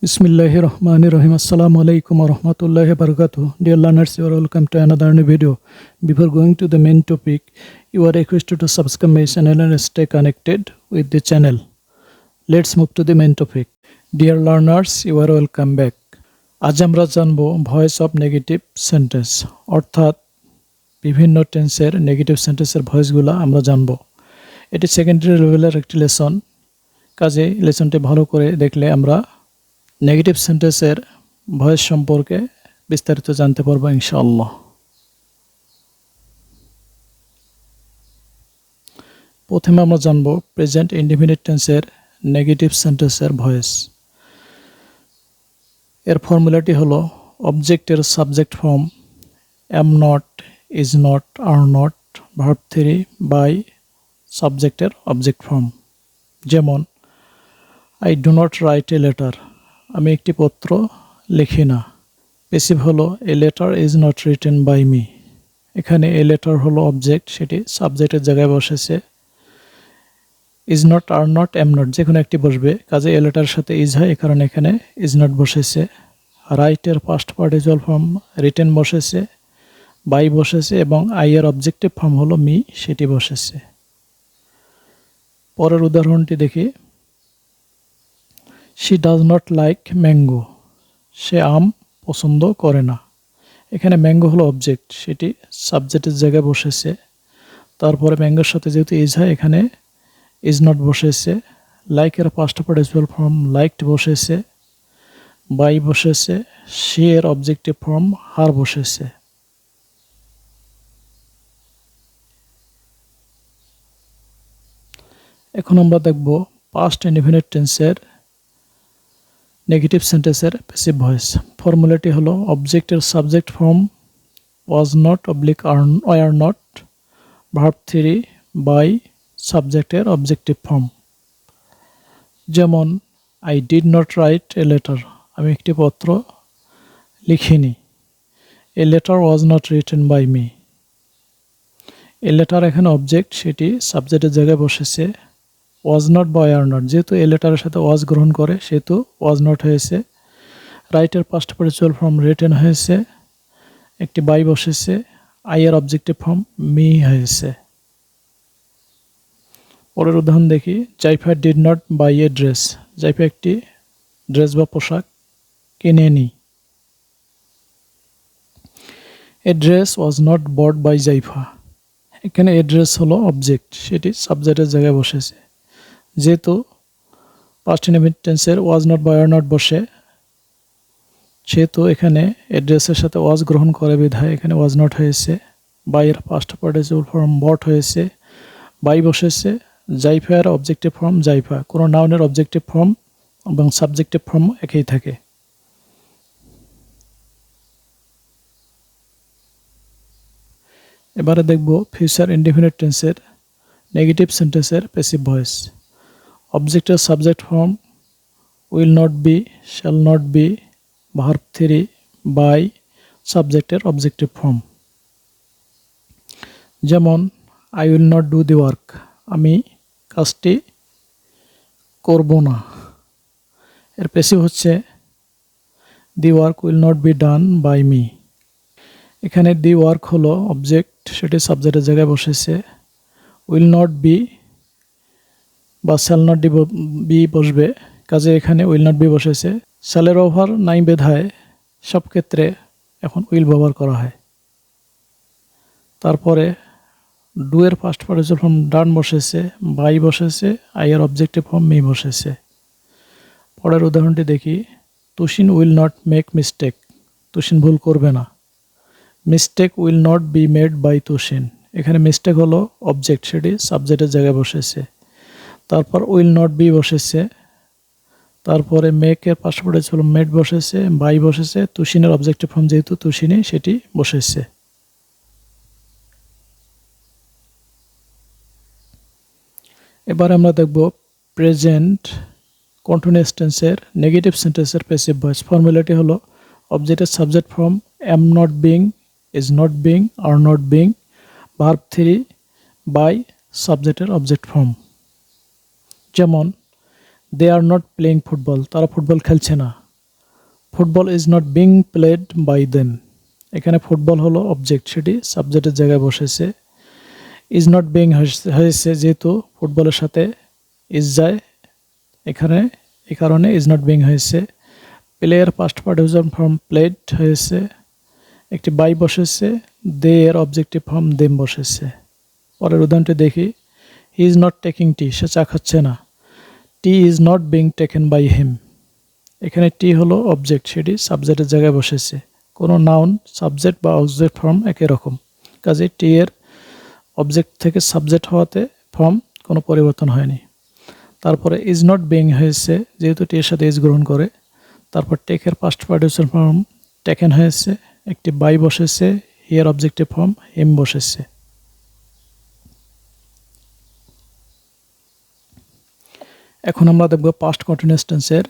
Bismillahirrahmanirrahim. Assalamu alaikum warahmatullahi wabarakatuh. Dear learners, you are welcome to another new video. Before going to the main topic, you are requested to subscribe my channel and stay connected with the channel. Let's move to the main topic. Dear learners, you are welcome back. আজ আমরা জানবো voice of negative sentence, অর্থাৎ বিভিন্ন টেন্সের negative সেন্টেন্সের ভয়েসগুলো আমরা জানবো। এটি সেকেন্ডারি লেভেলের একটি লেসন, কাজে লেসনটি ভালো করে দেখলে আমরা নেগেটিভ সেন্টেন্সের ভয়েস সম্পর্কে বিস্তারিত জানতে পারবো ইনশাআল্লাহ। প্রথমে আমরা জানবো প্রেজেন্ট ইনডিফিনিট টেন্সের নেগেটিভ সেন্টেন্সের ভয়েস। এর ফর্মুলাটি হলো অবজেক্টের subject form am not, is not, are not, verb 3 by সাবজেক্টের অবজেক্ট ফর্ম। যেমন I do not write a letter, আমি একটি পত্র লিখি না। প্যাসিভ হলো a letter is not written by me, এখানে এ লেটার হলো অবজেক্ট, সেটি সাবজেক্টের জায়গায় বসেছে। Is not, are not, am not যে কোনো একটি বসবে, কাজে এ লেটার সাথে ইজ হয়, এই কারণে এখানে ইজ নট বসেছে। রাইটের পাস্ট পার্টিসিপাল ফর্ম রিটেন বসেছে, বাই বসেছে এবং আই এর অবজেক্টিভ ফর্ম হলো মি, সেটি বসেছে। পরের উদাহরণটি দেখি। She does not like mango, সে আম পছন্দ করে না। এখানে ম্যাঙ্গো হলো অবজেক্ট, সেটি সাবজেক্টের জায়গায় বসেছে। তারপরে ম্যাঙ্গোর সাথে যেহেতু ইজ হয়, এখানে ইজ নট বসেছে। লাইকের পাস্ট পার্টিসিপাল ফর্ম লাইকড বসেছে, বাই বসেছে, শি এর অবজেক্টিভ ফর্ম হার বসেছে। এখন আমরা দেখব পাস্ট ইনডিফিনিট টেন্সের নেগেটিভ সেন্টেন্সের প্যাসিভ ভয়েস। ফর্মুলাটি হলো অবজেক্টের সাবজেক্ট ফর্ম ওয়াজ নট অবলিক আর নট, ভার্ব 3 বাই সাবজেক্টের অবজেক্টিভ ফর্ম। যেমন I did not write a letter, আমি একটি পত্র লিখিনি। A letter was not written by me, a letter এখানে অবজেক্ট, সেটি সাবজেক্টের জায়গায় বসেছে। ওয়াজ নট বা আর নট, যেহেতু এ লেটারের সাথে ওয়াজ গ্রহণ করে সেহেতু ওয়াজ নট হয়েছে। রাইটের পাস্ট পার্টিসিপাল ফর্ম রিটেন হয়েছে, একটি বাই বসেছে, আই এর অবজেক্টিভ ফর্ম মি হয়েছে। পরের উদাহরণ দেখি। Zaifa did not buy a dress, Zaifa একটি ড্রেস বা পোশাক কেনেনি। A dress was not bought by Zaifa, এখানে এ ড্রেস হলো অবজেক্ট, সেটি সাবজেক্টের জায়গায় বসেছে। যেহেতু পাস্ট ইনডিফিনিট টেন্সের ওয়াজ নট বা আর নট বসে, সেহেতু এখানে এড্রেসের সাথে ওয়াজ গ্রহণ করে বিধায় এখানে ওয়াজ নট হয়েছে। বাইয়ের পাস্ট পার্টিসিপাল ফর্ম বট হয়েছে, বাই বসেছে। জাইফার অবজেক্টিভ ফর্ম জাইফা, কোনো নাউনের অবজেক্টিভ ফর্ম এবং সাবজেক্টিভ ফর্ম একই থাকে। এবারে দেখব ফিউচার ইনডিফিনিট টেন্সের নেগেটিভ সেন্টেন্সের প্যাসিভ ভয়েস। অবজেক্টের subject form will not be, shall not be, verb 3 by সাবজেক্টের অবজেক্টিভ ফর্ম। যেমন I will not do the work, আমি কাজটি করব না। এর প্যাসিভ হচ্ছে the work will not be done by me, এখানে দি ওয়ার্ক হলো অবজেক্ট, সেটি সাবজেক্টের জায়গায় বসেছে। উইল নট বি বা শ্যাল নট বি বসবে, কাজে এখানে উইল নট বি বসেছে। শ্যালের ব্যবহার নাই বেধায় সব ক্ষেত্রে এখন উইল ব্যবহার করা হয়। তারপরে ডু এর ফার্স্ট পার্টিসিপাল ফর্ম ডান বসেছে, বাই বসেছে, আই এর অবজেক্টিভ ফর্ম মি বসেছে। পরের উদাহরণটি দেখি। Tushin will not make mistake, Tushin ভুল করবে না। Mistake will not be made by Tushin, এখানে মিস্টেক হলো অবজেক্ট, সেটি সাবজেক্টের জায়গায় বসেছে। তারপর উইল নট বি বসেছে, তারপরে মেকের পাস্ট পার্টিসিপাল মেড বসেছে, বাই বসেছে, তুষিনের অবজেক্টিভ ফর্ম যেহেতু তুষিনী, সেটি বসেছে। এবার আমরা দেখব প্রেজেন্ট কন্টিনিউয়াস টেন্সের নেগেটিভ সেন্টেন্সের প্যাসিভ ভয়েস। ফর্মুলাটি হলো অবজেক্টের subject form am not being, is not being, are not being, verb 3 by সাবজেক্টের অবজেক্ট ফর্ম। যেমন they are not playing football, তারা ফুটবল খেলছে না। Football is not being played by them. এখানে ফুটবল হলো অবজেক্ট, সেটি সাবজেক্টের জায়গায় বসেছে। ইজ নট বিং হয়েছে যেহেতু ফুটবলের সাথে ইজ যায়, এখানে এই কারণে ইজ নট বিং হয়েছে। Player past participation form played হয়েছে, একটি বাই বসেছে। দে এর অবজেক্টিভ ফর্ম দেম বসেছে। পরের উদাহরণটি দেখি। He is not taking tea, সে চা খাচ্ছে না। Tea is not being taken by him. এখানে টি হলো অবজেক্ট, সেটি সাবজেক্টের জায়গায় বসেছে। কোনো নাউন সাবজেক্ট বা অবজেক্ট ফর্ম একই রকম, কাজে টি এর অবজেক্ট থেকে সাবজেক্ট হওয়াতে ফর্ম কোনো পরিবর্তন হয়নি। তারপরে ইজ নট বিং হয়েছে যেহেতু টি এর সাথে ইজ গ্রহণ করে। তারপর টেকের পাস্ট পার্টিসিপেশন ফর্ম টেকেন হয়েছে, একটি বাই বসেছে। হিয়ার অবজেক্টিভ ফর্ম হিম বসেছে। এখন আমরা দেখব পাস্ট কন্টিনিউয়াস টেন্সের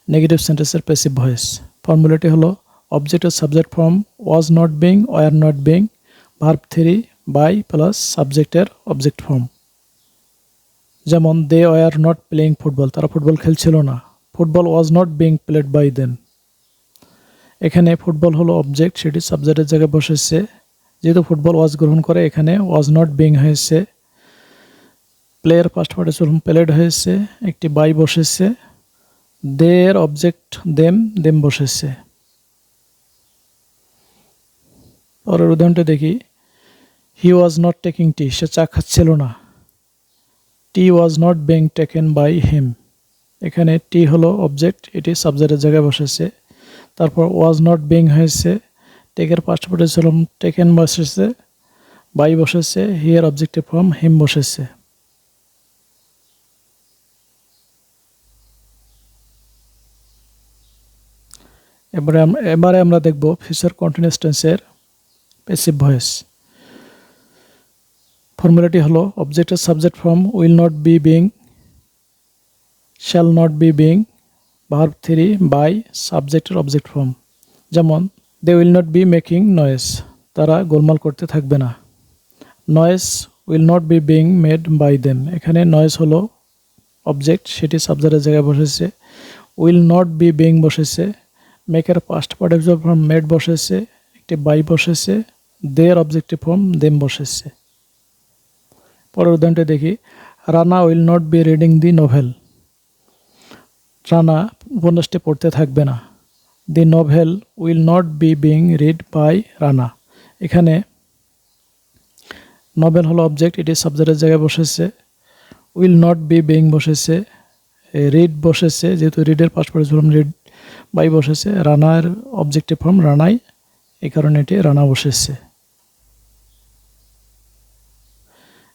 নেগেটিভ সেন্টেন্সের প্যাসিভ ভয়েস। ফর্মুলাটি হলো অবজেক্টের subject form was not being, were not being, verb 3 by plus সাবজেক্টের অবজেক্ট ফর্ম। যেমন they were not playing football, তারা ফুটবল খেলছিল না। Football was not being played by them. এখানে ফুটবল হলো অবজেক্ট, সেটি সাবজেক্টের জায়গায় বসেছে। যেহেতু ফুটবল ওয়াজ গ্রহণ করে, এখানে ওয়াজ নট বিং হয়েছে। প্লেয়ার পাস্ট পার্টিসিপেশন প্লেড হয়েছে, একটি বাই বসেছে। দে এর অবজেক্ট দেম, দেম বসেছে। পরের উদাহরণটি দেখি। হি ওয়াজ নট টেকিং টি, সে চা খাচ্ছিল না। Tea was not being taken by him. এখানে টি হলো অবজেক্ট, এটি সাবজেক্টের জায়গায় বসেছে। তারপর ওয়াজ নট বিং হয়েছে, টেকের পাস্ট পার্টিসিপেশন টেকেন বসেছে, বাই বসেছে। হিয়ার অবজেক্টিভ ফর্ম হিম বসেছে। এবারে আমরা দেখব ফিউচার কন্টিনিউয়াস টেন্সের প্যাসিভ ভয়েস। ফর্মুলাটি হলো অবজেক্টের subject form will not be being, shall not be being, verb 3 by সাবজেক্টের অবজেক্ট ফর্ম। যেমন they will not be making noise, তারা গোলমাল করতে থাকবে না। Noise will not be being made by them. এখানে নয়েজ হলো অবজেক্ট, সেটি সাবজেক্টের জায়গায় বসেছে। উইল নট বি বিং বসেছে। মেকের পাস্ট পার্টিসিপেল ফর্ম মেড বসেছে, একটি বাই বসেছে। দের অবজেক্টিভ ফর্ম দেম বসেছে। পরের উদাহরণটি দেখি। Rana will not be reading the novel, Rana উপন্যাসটি পড়তে থাকবে না। The novel will not be being read by Rana. এখানে নোভেল হলো অবজেক্ট, এটি সাবজেক্টের জায়গায় বসেছে। উইল নট বি বিং বসেছে, রিড বসেছে, যেহেতু রিডের past participle form read by বসেছে। রানার অবজেক্টিভ ফর্ম রানাই, এই কারণে এটি রানা বসেছে।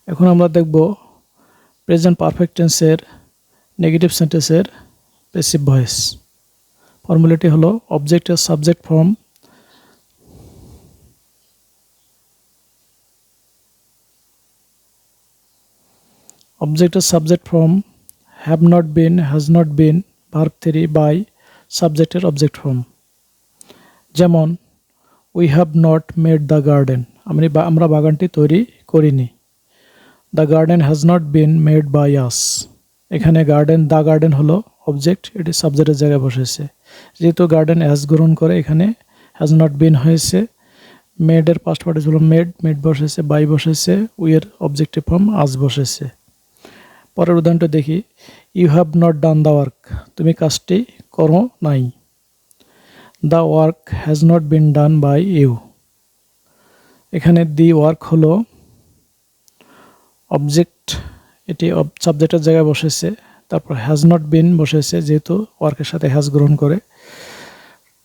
এখন আমরা দেখব প্রেজেন্ট পারফেক্ট টেন্সের নেগেটিভ সেন্টেন্সের প্যাসিভ ভয়েস। ফর্মুলাটি হলো অবজেক্টের subject form have not been, has not been, verb 3 by সাবজেক্টের অবজেক্ট ফর্ম। যেমন we have not made the garden, আমরা বাগানটি তৈরি করিনি। The garden has not been made by us. এখানে দ্য গার্ডেন হলো অবজেক্ট, এটি সাবজেক্টের জায়গায় বসেছে। যেহেতু গার্ডেন হ্যাজ গ্রহণ করে, এখানে হ্যাজ নট বিন হয়েছে। মেডের পাস্ট পার্টিসিপেল মেড বসেছে, বাই বসেছে। উইয়ের অবজেক্টিভ ফর্ম আজ বসেছে। পরের উদাহরণটা দেখি। You have not done the work, তুমি কাজটি করো নাই। The work has not been done by you. এখানে দি ওয়ার্ক হলো অবজেক্ট, এটি সাবজেক্টের জায়গায় বসেছে। তারপর হ্যাজ নট বিন বসেছে, যেহেতু ওয়ার্কের সাথে হ্যাজ গ্রহণ করে।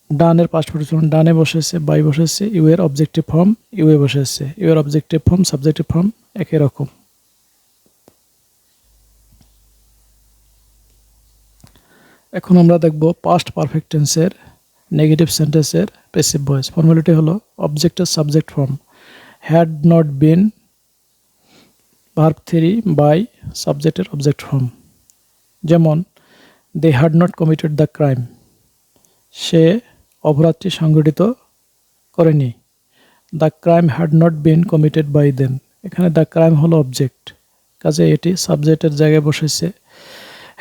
ডানের পাস্ট পার্টিসিপেল ডানে বসেছে, বাই বসেছে। ইউ এর অবজেক্টিভ ফর্ম ইউ এ বসেছে। ইউ এর অবজেক্টিভ ফর্ম সাবজেক্টিভ ফর্ম একই রকম। এখন আমরা দেখব পাস্ট পারফেক্ট টেন্সের নেগেটিভ সেন্টেন্সের প্যাসিভ ভয়েস। ফর্মুলাটি হলো অবজেক্টের subject form had not been, verb 3 by সাবজেক্টের অবজেক্ট ফর্ম। যেমন they had not committed the crime, সে অপরাধটি সংঘটিত করেনি। The crime had not been committed by them. এখানে দ্য ক্রাইম হলো অবজেক্ট, কাজে এটি সাবজেক্টের জায়গায় বসেছে।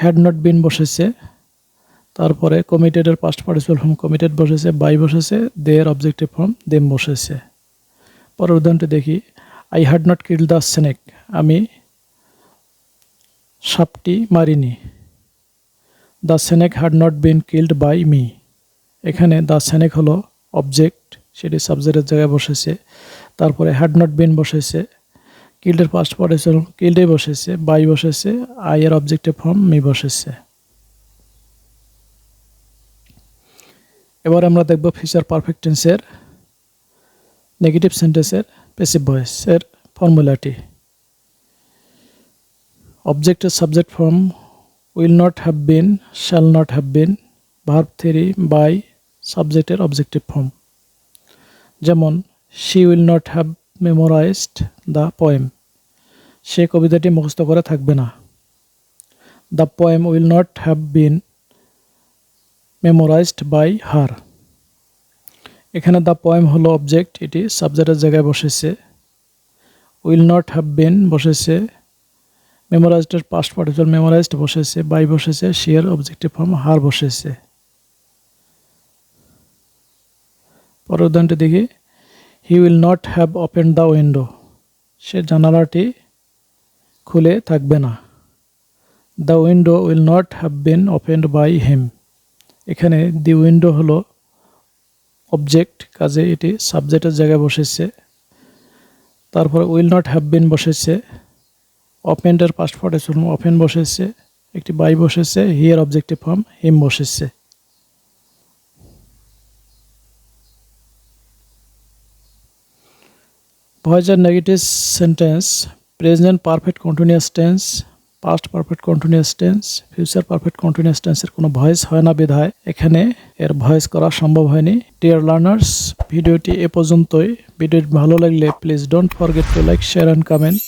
হ্যাড নট বিন বসেছে, তারপরে কমিটেডের পাস্ট পার্টিসিপাল ফর্ম কমিটেড বসেছে, বাই বসেছে, দেয়ার অবজেক্টিভ ফর্ম দেম বসেছে। পরের উদাহরণটি দেখি। I had not killed the snake, আমি সাপটি মারিনি। The snake had not been killed by me, এখানে দ্য স্নেক হলো অবজেক্ট, সেটি সাবজেক্টের জায়গায় বসেছে। তারপরে হ্যাড নট বিন বসেছে, কিল্ডের পাস্ট পার্টিসিপাল কিল্ডে বসেছে, বাই বসেছে, আই এর অবজেক্টিভ ফর্ম মি বসেছে। এবার আমরা দেখব ফিউচার পারফেক্ট টেন্সের নেগেটিভ সেন্টেন্সের প্যাসিভ ভয়েসের ফর্মুলাটি। অবজেক্টের subject form will not have been, shall not have been, verb 3 by সাবজেক্টের অবজেক্টিভ ফর্ম। যেমন she will not have memorised the poem, সে কবিতাটি মুখস্থ করে থাকবে না। The poem will not have been memorised by her, এখানে দ্য পোয়েম হলো অবজেক্ট, এটি সাবজেক্টের জায়গায় বসেছে। উইল নট হ্যাভ বিন বসেছে, মেমোরাইজডের পাস্ট পার্টিসিপাল মেমোরাইজড বসেছে, বাই বসেছে, শি এর অবজেক্টিভ ফর্ম হার বসেছে। পরের উদাহরণটি দেখি। He will not have open the window, সে জানালাটি খুলে থাকবে না। The window will not have been opened by him, এখানে দি উইন্ডো হলো অবজেক্ট, কাজে এটি সাবজেক্টের জায়গায় বসেছে। তারপরে উইল নট হ্যাভ বিন বসেছে, ওপেন্ডের পাস্ট পার্টিসিপাল ওপেন বসেছে, একটি বাই বসেছে, হি এর অবজেক্টিভ ফর্ম হিম বসেছে। ভয়েসের negative sentence present perfect continuous tense, past perfect continuous tense, future perfect continuous টেন্সের কোনো ভয়েস হয় না বিধায় এখানে এর ভয়েস করা সম্ভব হয়নি। ডিয়ার লার্নার্স, ভিডিওটি এ পর্যন্তই। ভিডিওটি ভালো লাগলে please don't forget to like, share and comment.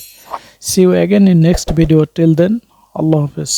See you again in next video. Till then, আল্লাহ হাফেজ।